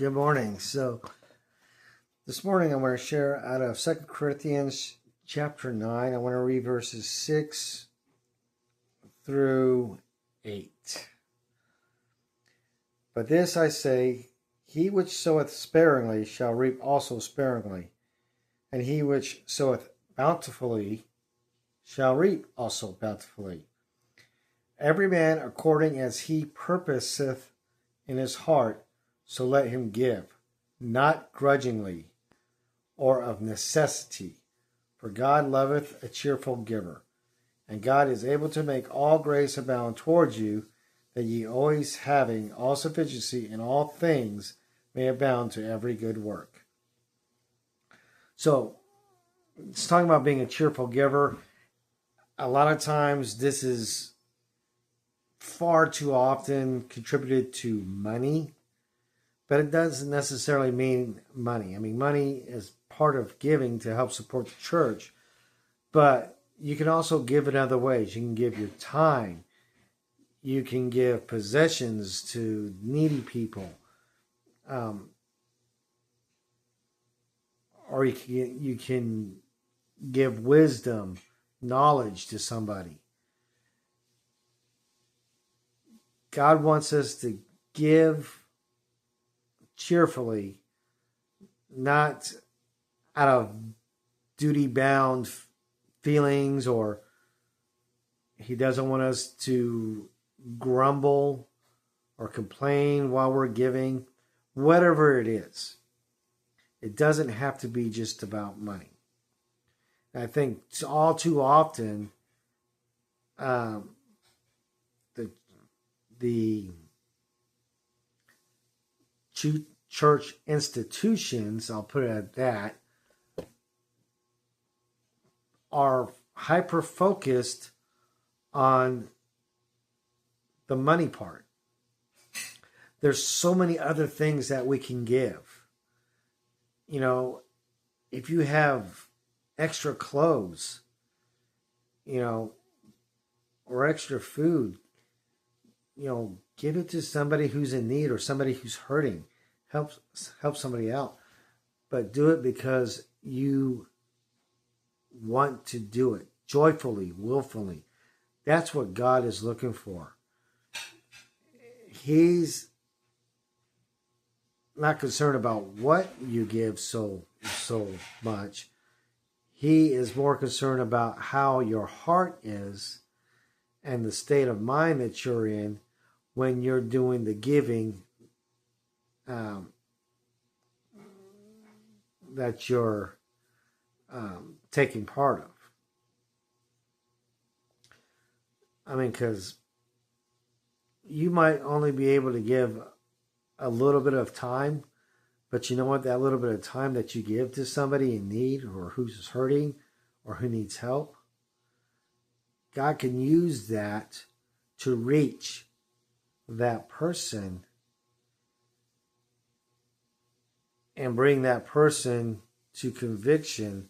Good morning. So this morning I want to share out of 2 Corinthians chapter 9. I want to read verses 6 through 8. But this I say, he which soweth sparingly shall reap also sparingly, and he which soweth bountifully shall reap also bountifully. Every man according as he purposeth in his heart, so let him give, not grudgingly, or of necessity. For God loveth a cheerful giver. And God is able to make all grace abound towards you, that ye always having all sufficiency in all things may abound to every good work. So, it's talking about being a cheerful giver. A lot of times this is far too often contributed to money. But it doesn't necessarily mean money. I mean, money is part of giving to help support the church. But you can also give in other ways. You can give your time. You can give possessions to needy people. Or you can give wisdom, knowledge to somebody. God wants us to give cheerfully, not out of duty-bound feelings, or he doesn't want us to grumble or complain while we're giving. Whatever it is, it doesn't have to be just about money. And I think all too often, the church institutions, I'll put it at that, are hyper-focused on the money part. There's so many other things that we can give. You know, if you have extra clothes, or extra food, give it to somebody who's in need or somebody who's hurting. Help somebody out. But do it because you want to do it joyfully, willfully. That's what God is looking for. He's not concerned about what you give so much. He is more concerned about how your heart is and the state of mind that you're in when you're doing the giving that you're taking part of. I mean, because you might only be able to give a little bit of time, but you know what? That little bit of time that you give to somebody in need or who's hurting or who needs help, God can use that to reach that person and bring that person to conviction,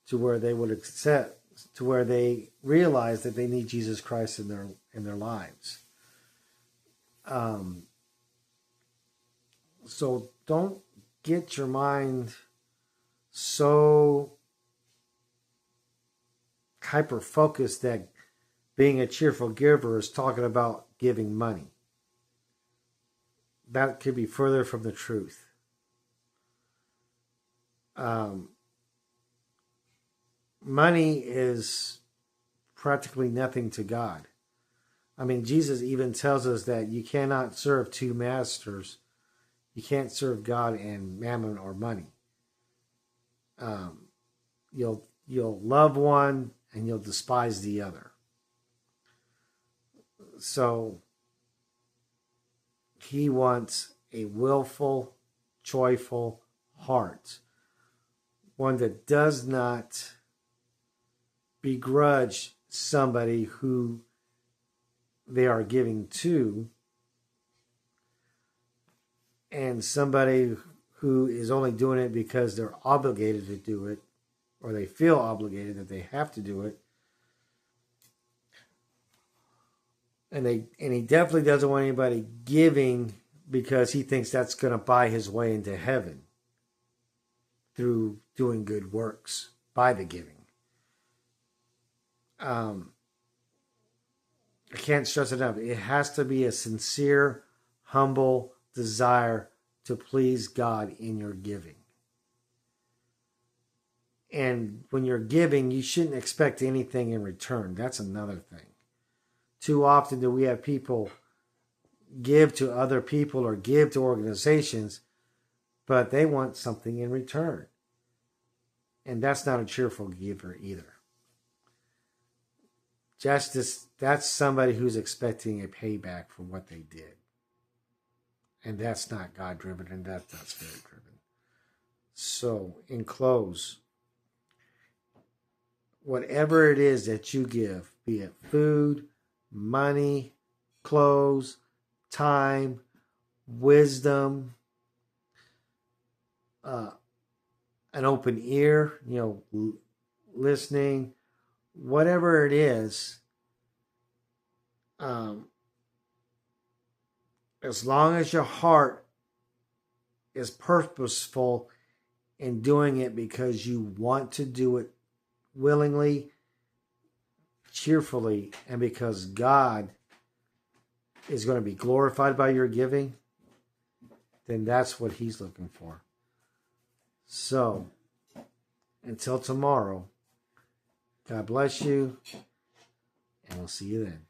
to where they would accept, to where they realize that they need Jesus Christ in their lives. So don't get your mind so hyper-focused that being a cheerful giver is talking about giving money. That could be further from the truth. Money is practically nothing to God. I mean, Jesus even tells us that you cannot serve two masters. You can't serve God and mammon or money. You'll love one and you'll despise the other. So he wants a willful, joyful heart. One that does not begrudge somebody who they are giving to, and somebody who is only doing it because they're obligated to do it, or they feel obligated that they have to do it. And he definitely doesn't want anybody giving because he thinks that's going to buy his way into heaven through doing good works by the giving. I can't stress it enough. It has to be a sincere, humble desire to please God in your giving. And when you're giving, you shouldn't expect anything in return. That's another thing. Too often do we have people give to other people or give to organizations, but they want something in return. And that's not a cheerful giver either. That's somebody who's expecting a payback for what they did. And that's not God-driven, and that's not Spirit-driven. So, in close, whatever it is that you give, be it food, money, clothes, time, wisdom, an open ear, listening, whatever it is, as long as your heart is purposeful in doing it because you want to do it willingly, cheerfully, and because God is going to be glorified by your giving, then that's what he's looking for. So, until tomorrow, God bless you, and we'll see you then.